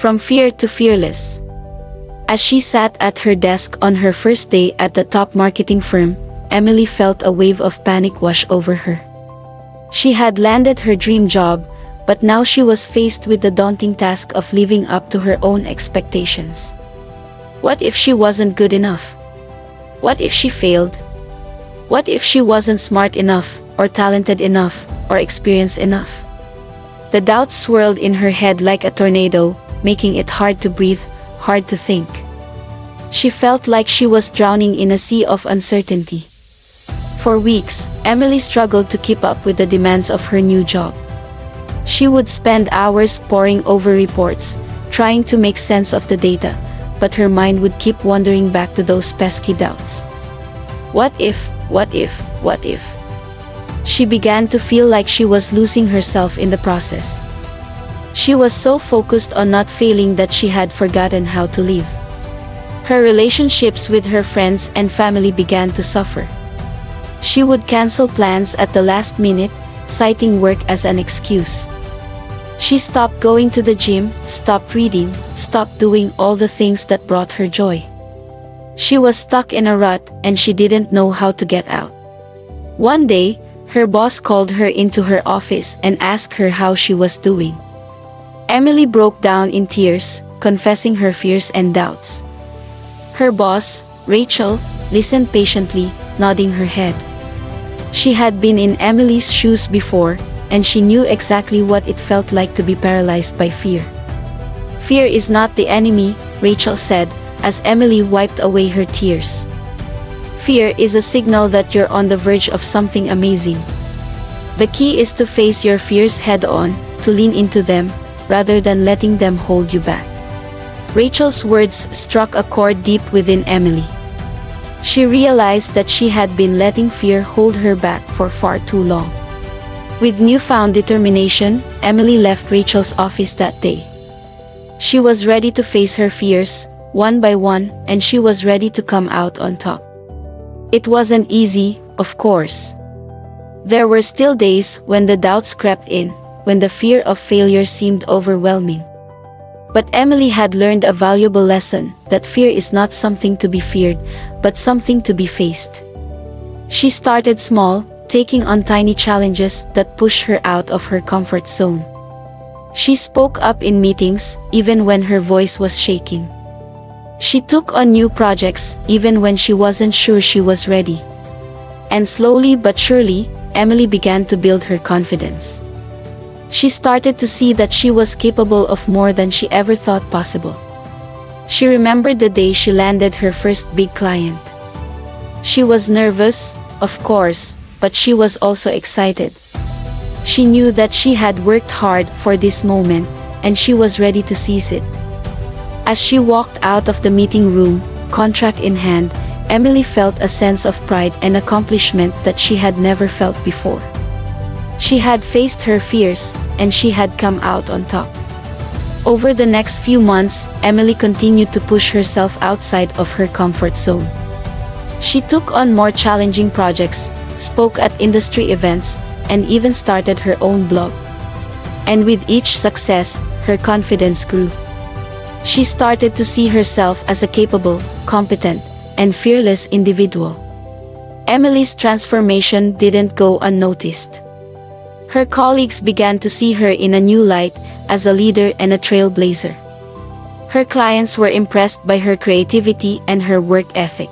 From fear to fearless. As she sat at her desk on her first day at the top marketing firm, Emily felt a wave of panic wash over her. She had landed her dream job, but now she was faced with the daunting task of living up to her own expectations. What if she wasn't good enough? What if she failed? What if she wasn't smart enough, or talented enough, or experienced enough? The doubts swirled in her head like a tornado, making it hard to breathe, hard to think. She felt like she was drowning in a sea of uncertainty. For weeks, Emily struggled to keep up with the demands of her new job. She would spend hours poring over reports, trying to make sense of the data, but her mind would keep wandering back to those pesky doubts. What if, what if, what if? She began to feel like she was losing herself in the process. She was so focused on not failing that she had forgotten how to live. Her relationships with her friends and family began to suffer. She would cancel plans at the last minute, citing work as an excuse. She stopped going to the gym, stopped reading, stopped doing all the things that brought her joy. She was stuck in a rut, and she didn't know how to get out. One day, her boss called her into her office and asked her how she was doing. Emily broke down in tears, confessing her fears and doubts. Her boss, Rachel, listened patiently, nodding her head. She had been in Emily's shoes before, and she knew exactly what it felt like to be paralyzed by fear. Fear is not the enemy, Rachel said, as Emily wiped away her tears. Fear is a signal that you're on the verge of something amazing. The key is to face your fears head-on, to lean into them, rather than letting them hold you back. Rachel's words struck a chord deep within Emily. She realized that she had been letting fear hold her back for far too long. With newfound determination, Emily left Rachel's office that day. She was ready to face her fears, one by one, and she was ready to come out on top. It wasn't easy, of course. There were still days when the doubts crept in, when the fear of failure seemed overwhelming. But Emily had learned a valuable lesson, that fear is not something to be feared, but something to be faced. She started small, taking on tiny challenges that pushed her out of her comfort zone. She spoke up in meetings, even when her voice was shaking. She took on new projects, even when she wasn't sure she was ready. And slowly but surely, Emily began to build her confidence. She started to see that she was capable of more than she ever thought possible. She remembered the day she landed her first big client. She was nervous, of course, but she was also excited. She knew that she had worked hard for this moment, and she was ready to seize it. As she walked out of the meeting room, contract in hand, Emily felt a sense of pride and accomplishment that she had never felt before. She had faced her fears, and she had come out on top. Over the next few months, Emily continued to push herself outside of her comfort zone. She took on more challenging projects, spoke at industry events, and even started her own blog. And with each success, her confidence grew. She started to see herself as a capable, competent, and fearless individual. Emily's transformation didn't go unnoticed. Her colleagues began to see her in a new light, as a leader and a trailblazer. Her clients were impressed by her creativity and her work ethic.